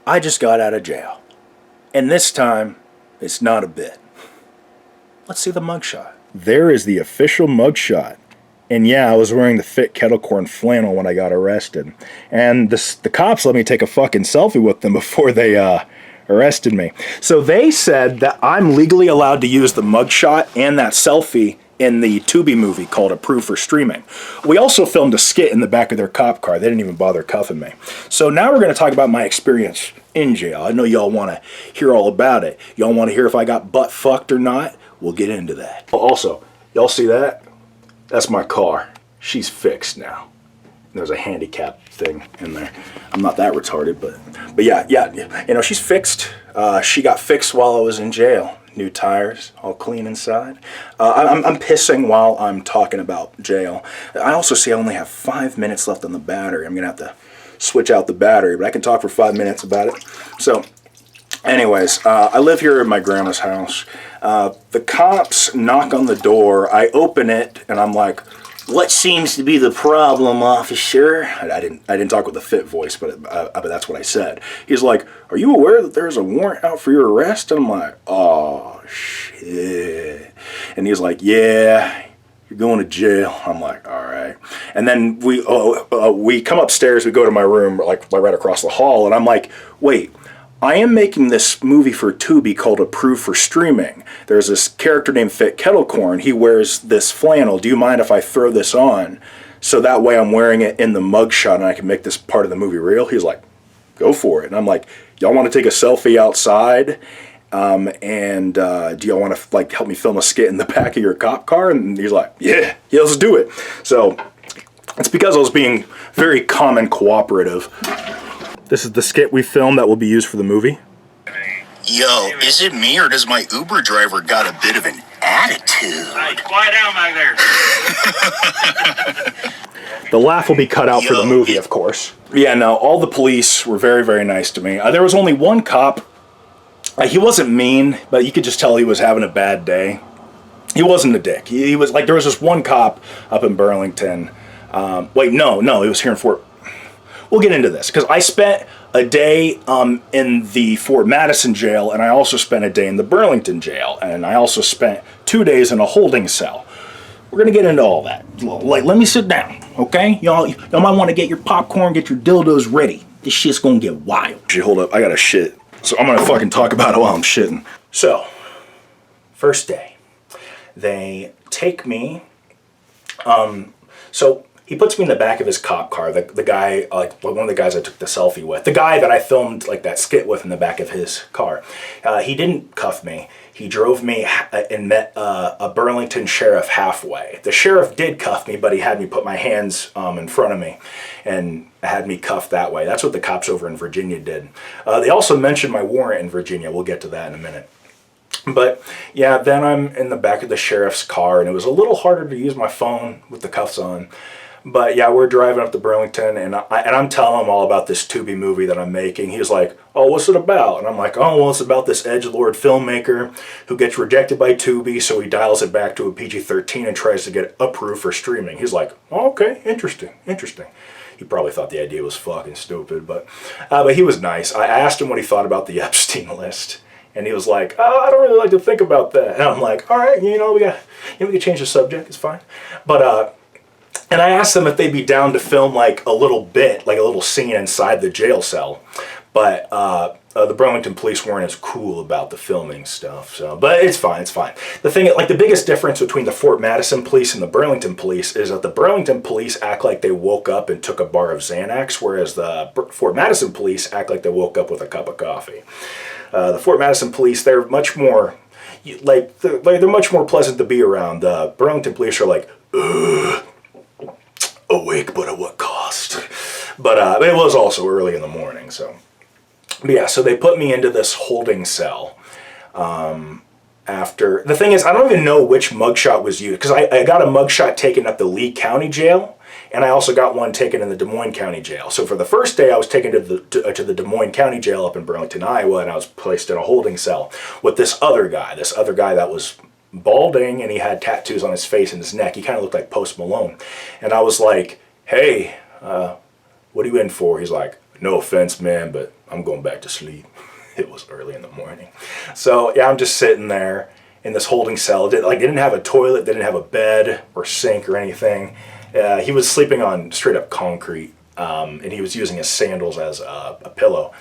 I just got out of jail. And this time, it's not a bit. Let's see the mugshot. There is the official mugshot. And yeah, I was wearing the fit Kettlecorn flannel when I got arrested. And the cops let me take a fucking selfie with them before they arrested me. So they said that I'm legally allowed to use the mugshot and that selfie in the Tubi movie called Approved for Streaming. We also filmed a skit in the back of their cop car. They didn't even bother cuffing me. So now we're going to talk about my experience in jail. I know y'all want to hear all about it. Y'all want to hear if I got butt fucked or not? We'll get into that. Also, y'all see that? That's my car. She's fixed now. There's a handicap thing in there. I'm not that retarded, but yeah, you know, she's fixed. She got fixed while I was in jail. New tires, all clean inside. I'm pissing while I'm talking about jail. I also see I only have 5 minutes left on the battery. I'm gonna have to switch out the battery, but I can talk for 5 minutes about it. So, anyways, I live here at my grandma's house. The cops knock on the door. I open it, and I'm like, "What seems to be the problem, officer?" I didn't talk with a fit voice, but that's what I said. He's like, "Are you aware that there's a warrant out for your arrest?" And I'm like, "Oh shit!" And he's like, "Yeah, you're going to jail." I'm like, "All right." And then we come upstairs. We go to my room, like right across the hall, and I'm like, "Wait. I am making this movie for Tubi called Approved for Streaming. There's this character named Fit Kettlecorn. He wears this flannel. Do you mind if I throw this on? So that way I'm wearing it in the mugshot and I can make this part of the movie real." He's like, "Go for it." And I'm like, "Y'all want to take a selfie outside? Do y'all want to like help me film a skit in the back of your cop car?" And he's like, yeah, let's do it. So it's because I was being very calm and cooperative. This is the skit we filmed that will be used for the movie. Yo, is it me or does my Uber driver got a bit of an attitude? Hey, quiet down back there. The laugh will be cut out for the movie, of course. Yeah, no, all the police were very, very nice to me. There was only one cop. He wasn't mean, but you could just tell he was having a bad day. He wasn't a dick. He was like, there was this one cop up in Burlington. Wait, no, he was here in Fort... We'll get into this, because I spent a day in the Fort Madison jail, and I also spent a day in the Burlington jail, and I also spent 2 days in a holding cell. We're going to get into all that. Like, let me sit down, okay? Y'all might want to get your popcorn, get your dildos ready. This shit's going to get wild. Hold up, I got to shit. So I'm going to fucking talk about it while I'm shitting. So, first day. They take me, so... He puts me in the back of his cop car, the guy, like one of the guys I took the selfie with, the guy that I filmed like that skit with in the back of his car. He didn't cuff me. He drove me and met a Burlington sheriff halfway. The sheriff did cuff me, but he had me put my hands in front of me and had me cuffed that way. That's what the cops over in Virginia did. They also mentioned my warrant in Virginia. We'll get to that in a minute. But yeah, then I'm in the back of the sheriff's car, and it was a little harder to use my phone with the cuffs on. But yeah, we're driving up to Burlington, and I'm telling him all about this Tubi movie that I'm making. He's like, "Oh, what's it about?" And I'm like, "Oh, well, it's about this edgelord filmmaker who gets rejected by Tubi, so he dials it back to a PG-13 and tries to get it approved for streaming." He's like, "Oh, okay, interesting." He probably thought the idea was fucking stupid, but he was nice. I asked him what he thought about the Epstein list, and he was like, "Oh, I don't really like to think about that." And I'm like, "All right, we can change the subject. It's fine." But and I asked them if they'd be down to film like a little bit, like a little scene inside the jail cell. But the Burlington police weren't as cool about the filming stuff. So, but it's fine. The thing, like the biggest difference between the Fort Madison police and the Burlington police is that the Burlington police act like they woke up and took a bar of Xanax, whereas the Fort Madison police act like they woke up with a cup of coffee. The Fort Madison police, they're much more, they're much more pleasant to be around. The Burlington police are like, ugh. Awake, but at what cost? But it was also early in the morning, so. But yeah, so they put me into this holding cell. After the thing is, I don't even know which mugshot was used, because I got a mugshot taken at the Lee County Jail, and I also got one taken in the Des Moines County Jail. So for the first day, I was taken to the Des Moines County Jail up in Burlington, Iowa, and I was placed in a holding cell with this other guy that was balding, and he had tattoos on his face and his neck. He kind of looked like Post Malone. And I was like, "Hey, what are you in for?" He's like, "No offense, man, but I'm going back to sleep. It was early in the morning. So yeah, I'm just sitting there in this holding cell. They didn't have a toilet, they didn't have a bed or sink or anything. He was sleeping on straight up concrete, and he was using his sandals as a pillow.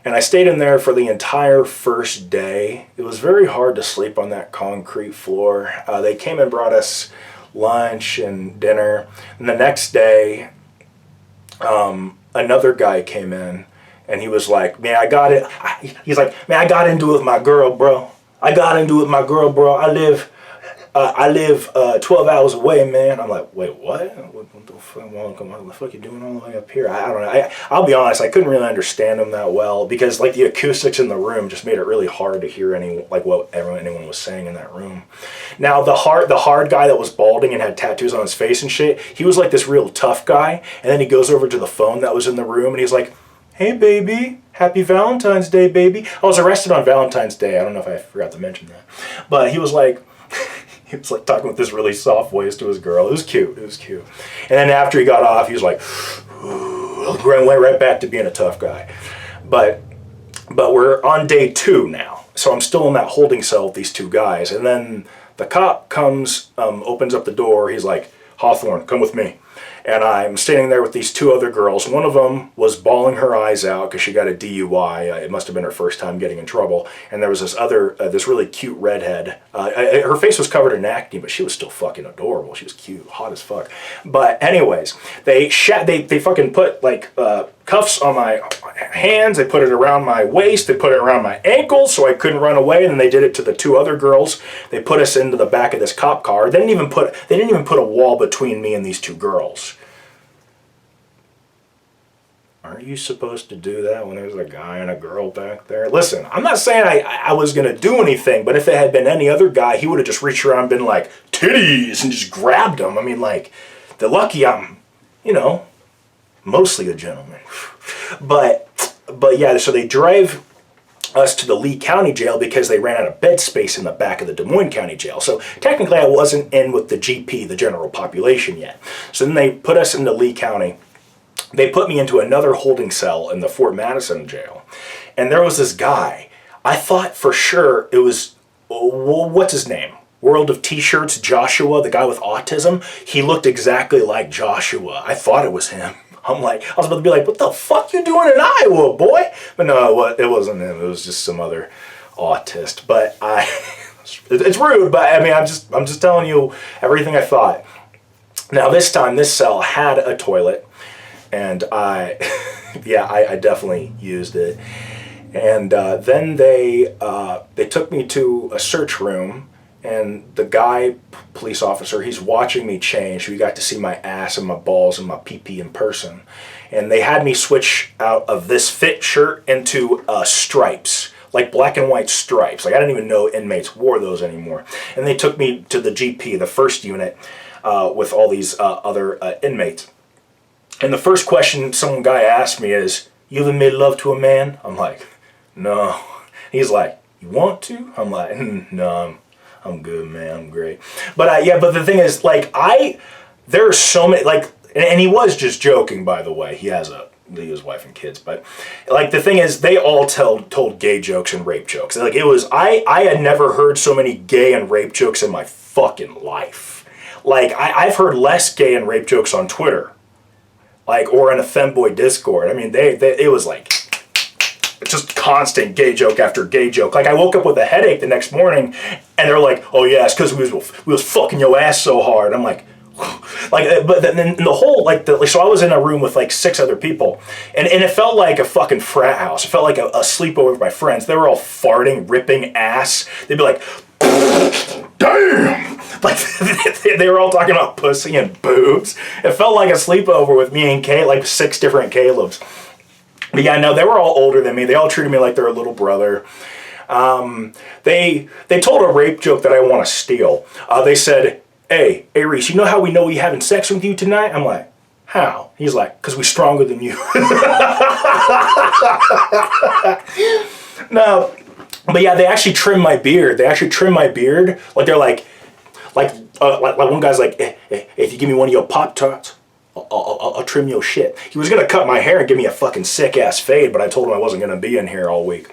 And I stayed in there for the entire first day. It was very hard to sleep on that concrete floor. They came and brought us lunch and dinner. And the next day, another guy came in, and he was like, man, I got into it with my girl, bro. I live 12 hours away, man. I'm like, wait, what? What the fuck you doing all the way up here? I don't know. I'll be honest, I couldn't really understand him that well because like the acoustics in the room just made it really hard to hear what anyone was saying in that room. Now the hard guy that was balding and had tattoos on his face and shit, he was like this real tough guy, and then he goes over to the phone that was in the room and he's like, hey baby, happy Valentine's Day, baby. I was arrested on Valentine's Day. I don't know if I forgot to mention that, but he was like talking with this really soft voice to his girl. It was cute. And then after he got off, he was like, went right back to being a tough guy. But we're on day 2 now. So I'm still in that holding cell with these 2 guys. And then the cop comes, opens up the door. He's like, Hawthorne, come with me. And I'm standing there with these 2 other girls. One of them was bawling her eyes out because she got a DUI. It must have been her first time getting in trouble. And there was this other, this really cute redhead. Her face was covered in acne, but she was still fucking adorable. She was cute, hot as fuck. But anyways, they fucking put like cuffs on my hands. They put it around my waist. They put it around my ankles so I couldn't run away. And then they did it to the 2 other girls. They put us into the back of this cop car. They didn't even put a wall between me and these 2 girls. Aren't you supposed to do that when there's a guy and a girl back there? Listen, I'm not saying I was going to do anything, but if it had been any other guy, he would have just reached around and been like, titties, and just grabbed them. I mean, like, they're lucky I'm, mostly a gentleman. But yeah, so they drive us to the Lee County Jail because they ran out of bed space in the back of the Des Moines County Jail. So technically I wasn't in with the GP, the general population, yet. So then they put us into Lee County. They put me into another holding cell in the Fort Madison jail. And there was this guy. I thought for sure it was, what's his name? World of T-Shirts, Joshua, the guy with autism. He looked exactly like Joshua. I thought it was him. I was about to be like, what the fuck you doing in Iowa, boy? But no, it wasn't him. It was just some other autist. But it's rude, but I mean, I'm just telling you everything I thought. Now this time, this cell had a toilet. And I definitely used it. And then they took me to a search room, and the guy, police officer, he's watching me change. We got to see my ass and my balls and my pee-pee in person. And they had me switch out of this fit shirt into stripes, like black and white stripes. Like I didn't even know inmates wore those anymore. And they took me to the GP, the first unit, with all these other inmates. And the first question some guy asked me is, you ever made love to a man? I'm like, no. He's like, you want to? I'm like, no, I'm good, man, I'm great. But but the thing is, like, there are so many, like, and he was just joking, by the way. He has his wife and kids, but like the thing is, they all told gay jokes and rape jokes. Like it was, I had never heard so many gay and rape jokes in my fucking life. Like I've heard less gay and rape jokes on Twitter. Like, or in a femboy Discord. I mean, it was like just constant gay joke after gay joke. Like, I woke up with a headache the next morning, and they're like, "Oh yeah, it's because we was fucking your ass so hard." I'm like, but then the whole so I was in a room with like 6 other people, and it felt like a fucking frat house. It felt like a sleepover with my friends. They were all farting, ripping ass. They'd be like, damn! Like, they were all talking about pussy and boobs. It felt like a sleepover with me and Kate, like 6 different Calebs. But yeah, no, they were all older than me. They all treated me like they're a little brother. They told a rape joke that I want to steal. They said, hey, Reese, you know how we know we having sex with you tonight? I'm like, how? He's like, because we stronger than you. No. But yeah, they actually trim my beard. Like they're like one guy's like, if you give me one of your Pop-Tarts, I'll trim your shit. He was going to cut my hair and give me a fucking sick-ass fade, but I told him I wasn't going to be in here all week.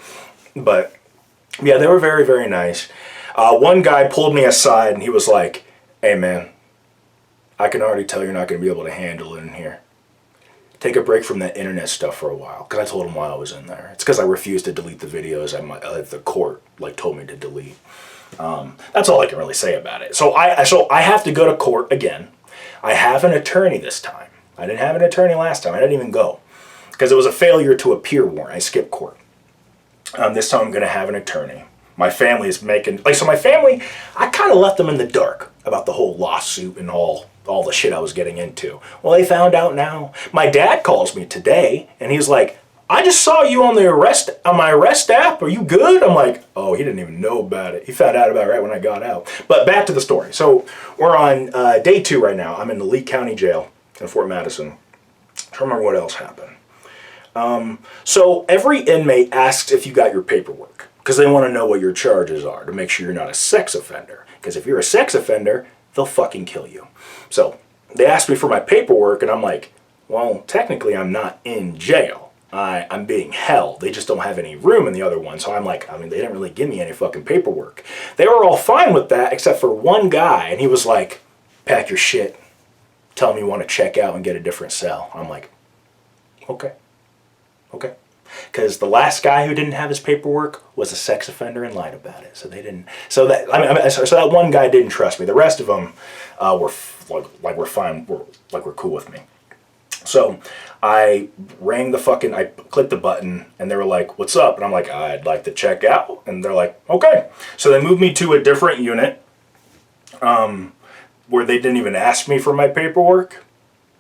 But, yeah, they were very, very nice. One guy pulled me aside, and he was like, hey, man, I can already tell you're not going to be able to handle it in here. Take a break from that internet stuff for a while. Because I told him why I was in there. It's because I refused to delete the videos the court told me to delete. That's all I can really say about it. So I have to go to court again. I have an attorney this time. I didn't have an attorney last time. I didn't even go. Because it was a failure to appear warrant. I skipped court. This time I'm going to have an attorney. My family is making... so my family, I kind of left them in the dark about the whole lawsuit and all the shit I was getting into. Well, they found out now. My dad calls me today, and he's like, I just saw you on my arrest app. Are you good? I'm like, oh, he didn't even know about it. He found out about it right when I got out. But back to the story. So we're on day 2 right now. I'm in the Lee County Jail in Fort Madison. I don't remember what else happened. So every inmate asks if you got your paperwork because they want to know what your charges are to make sure you're not a sex offender. Because if you're a sex offender, they'll fucking kill you. So they asked me for my paperwork, and I'm like, well, technically I'm not in jail. I'm being held. They just don't have any room in the other one. So I'm like, they didn't really give me any fucking paperwork. They were all fine with that except for one guy, and he was like, pack your shit. Tell me you want to check out and get a different cell. I'm like, okay. Because the last guy who didn't have his paperwork was a sex offender and lied about it. So they didn't. So that one guy didn't trust me. The rest of them were fine. Were cool with me. So I I clicked the button, and they were like, what's up? And I'm like, I'd like to check out. And they're like, okay. So they moved me to a different unit where they didn't even ask me for my paperwork.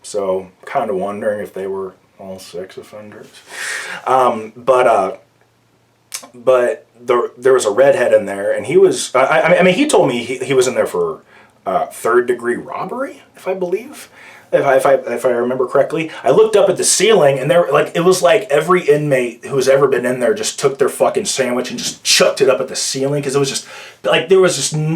So kind of wondering if they were all sex offenders. But there was a redhead in there, and he was, he told me he was in there for 3rd-degree robbery, if I believe. If I remember correctly. I looked up at the ceiling, and it was like every inmate who's ever been in there just took their fucking sandwich and just chucked it up at the ceiling, because it was just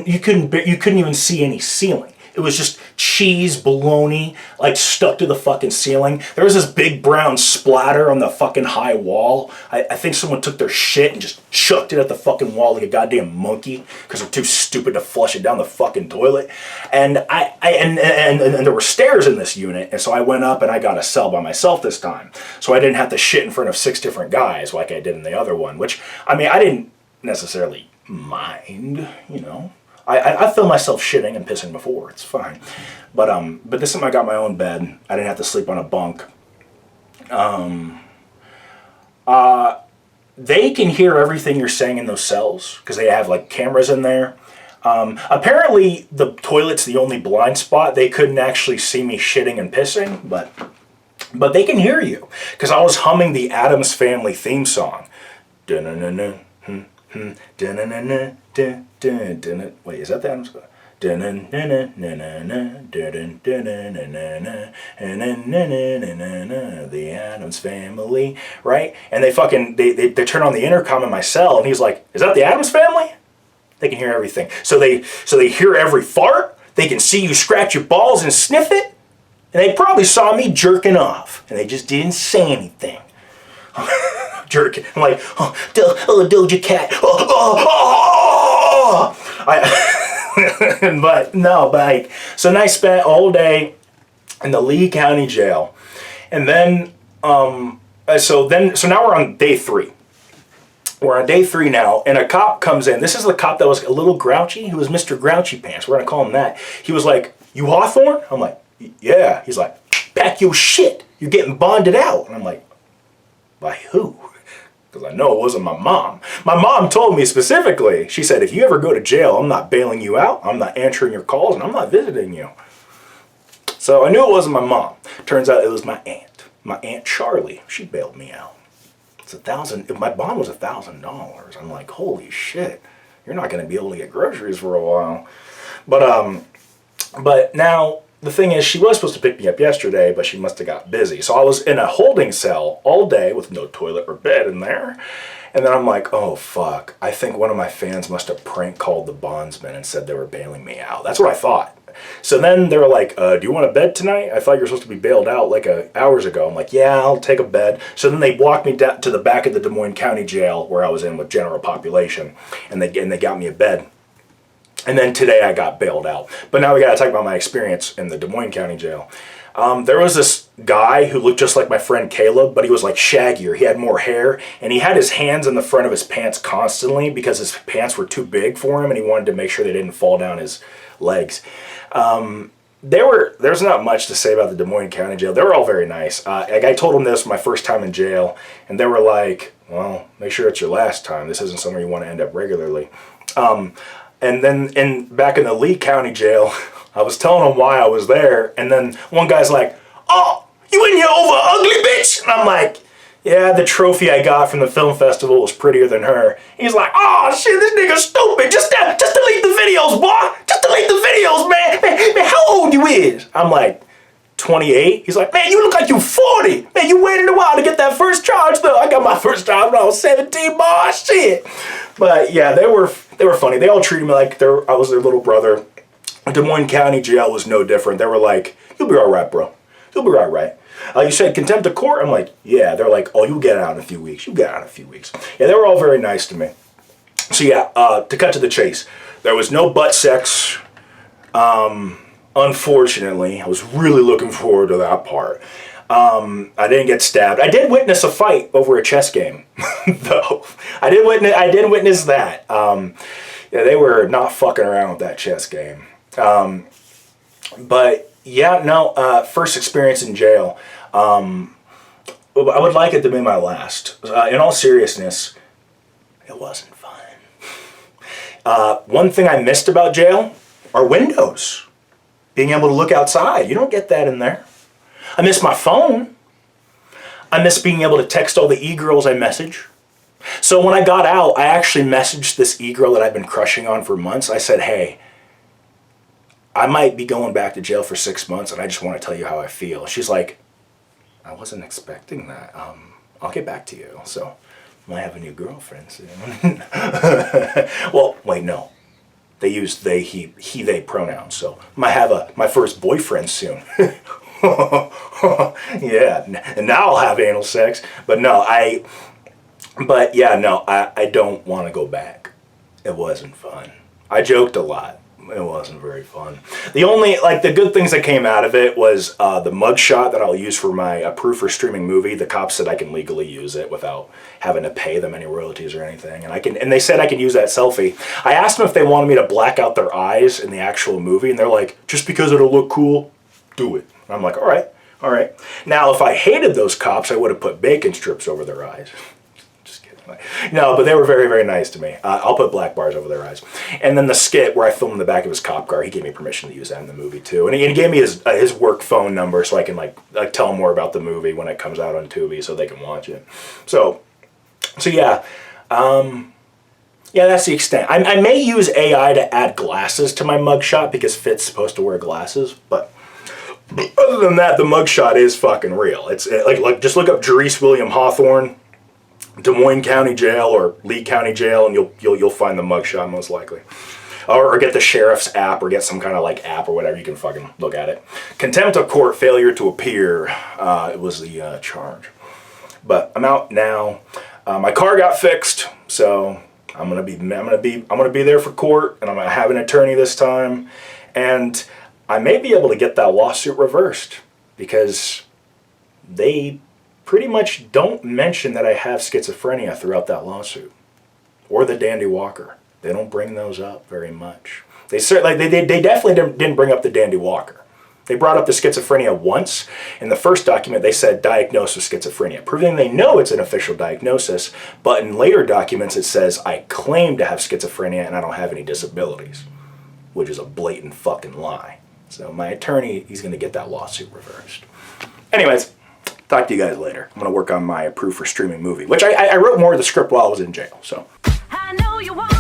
you couldn't even see any ceiling. It was just cheese, bologna, stuck to the fucking ceiling. There was this big brown splatter on the fucking high wall. I think someone took their shit and just chucked it at the fucking wall like a goddamn monkey because they're too stupid to flush it down the fucking toilet. And and there were stairs in this unit, and so I went up and I got a cell by myself this time. So I didn't have to shit in front of 6 different guys like I did in the other one, which, I didn't necessarily mind, I feel myself shitting and pissing before. It's fine. But this time I got my own bed. I didn't have to sleep on a bunk. They can hear everything you're saying in those cells because they have cameras in there. Apparently the toilet's the only blind spot. They couldn't actually see me shitting and pissing, but they can hear you because I was humming the Addams Family theme song. Wait, is that the Addams? The Addams Family, right? And they turn on the intercom in my cell, and he's like, "Is that the Addams Family?" They can hear everything. So they hear every fart. They can see you scratch your balls and sniff it. And they probably saw me jerking off, and they just didn't say anything. Jerking. I'm like, Doja Cat. So I spent all day in the Lee County Jail, and then so now we're on day 3. We're on day 3 now, and a cop comes in. This is the cop that was a little grouchy. He was Mr. Grouchy Pants. We're gonna call him that. He was like, "You Hawthorne?" I'm like, "Yeah." He's like, "Pack your shit. You're getting bonded out." And I'm like, "By who?" Because I know it wasn't my mom. My mom told me specifically, she said, "If you ever go to jail, I'm not bailing you out, I'm not answering your calls, and I'm not visiting you." So I knew it wasn't my mom. Turns out it was my aunt. My Aunt Charlie. She bailed me out. It's $1,000. My bond was $1,000. I'm like, holy shit. You're not going to be able to get groceries for a while. But now, the thing is, she was supposed to pick me up yesterday, but she must have got busy. So I was in a holding cell all day with no toilet or bed in there. And then I'm like, oh, fuck. I think one of my fans must have prank called the bondsman and said they were bailing me out. That's what I thought. So then they were like, do you want a bed tonight? I thought you were supposed to be bailed out like hours ago. I'm like, yeah, I'll take a bed. So then they walked me down to the back of the Des Moines County Jail where I was in with general population, and they got me a bed. And then today I got bailed out. But now we got to talk about my experience in the Des Moines County Jail. There was this guy who looked just like my friend Caleb, but he was like shaggier. He had more hair, and he had his hands in the front of his pants constantly because his pants were too big for him, and he wanted to make sure they didn't fall down his legs. There's not much to say about the Des Moines County Jail. They were all very nice. Like I told them this my first time in jail, and they were like, well, make sure it's your last time. This isn't somewhere you want to end up regularly. And then back in the Lee County Jail, I was telling them why I was there, and then one guy's like, oh, you in here over ugly bitch? And I'm like, yeah, the trophy I got from the film festival was prettier than her. He's like, oh shit, this nigga's stupid. Just delete the videos, boy. Just delete the videos, man, how old you is? I'm like, 28. He's like, man, you look like you 40. Man, you waited a while to get that first charge though. I got my first charge when I was 17, boy, shit. But yeah, they were funny. They all treated me like I was their little brother. Des Moines County Jail was no different. They were like, you'll be all right, bro. You'll be all right. You said contempt of court? I'm like, yeah. They're like, oh, you'll get out in a few weeks. You'll get out in a few weeks. Yeah, they were all very nice to me. So yeah, to cut to the chase, there was no butt sex. Unfortunately, I was really looking forward to that part. I didn't get stabbed. I did witness a fight over a chess game, though. I did witness that. Yeah, they were not fucking around with that chess game. But yeah, no. First experience in jail. I would like it to be my last. In all seriousness, it wasn't fun. One thing I missed about jail are windows. Being able to look outside. You don't get that in there. I miss my phone. I miss being able to text all the e-girls I message. So when I got out, I actually messaged this e-girl that I've been crushing on for months. I said, hey, I might be going back to jail for 6 months, and I just want to tell you how I feel. She's like, I wasn't expecting that. I'll get back to you. So I might have a new girlfriend soon. Well, wait, no. They use they, he, they pronouns. So might have my first boyfriend soon. Yeah, and now I'll have anal sex. But I don't want to go back. It wasn't fun. I joked a lot. It wasn't very fun. The only, the good things that came out of it was the mugshot that I'll use for my proof for streaming movie. The cops said I can legally use it without having to pay them any royalties or anything. And they said I can use that selfie. I asked them if they wanted me to black out their eyes in the actual movie, and they're like, just because it'll look cool, do it. And I'm like, all right. Now, if I hated those cops, I would have put bacon strips over their eyes. No, but they were very, very nice to me. I'll put black bars over their eyes. And then the skit where I filmed in the back of his cop car, he gave me permission to use that in the movie too. And he gave me his work phone number so I can tell him more about the movie when it comes out on Tubi so they can watch it. So yeah. Yeah, that's the extent. I may use AI to add glasses to my mugshot because Fit's supposed to wear glasses, but other than that, the mugshot is fucking real. It's like just look up Jerice William Hawthorne, Des Moines County Jail or Lee County Jail, and you'll find the mugshot most likely. Or get the sheriff's app, or get some kind of app or whatever. You can fucking look at it. Contempt of court, failure to appear. It was the charge. But I'm out now. My car got fixed, so I'm gonna be there for court, and I'm gonna have an attorney this time, and I may be able to get that lawsuit reversed because they pretty much don't mention that I have schizophrenia throughout that lawsuit, or the Dandy Walker. They don't bring those up very much. They definitely didn't bring up the Dandy Walker. They brought up the schizophrenia once. In the first document, they said diagnosed with schizophrenia, proving they know it's an official diagnosis. But in later documents, it says I claim to have schizophrenia and I don't have any disabilities, which is a blatant fucking lie. So my attorney, he's going to get that lawsuit reversed. Anyways. Talk to you guys later. I'm going to work on my proof for streaming movie, which I wrote more of the script while I was in jail. So. I know you want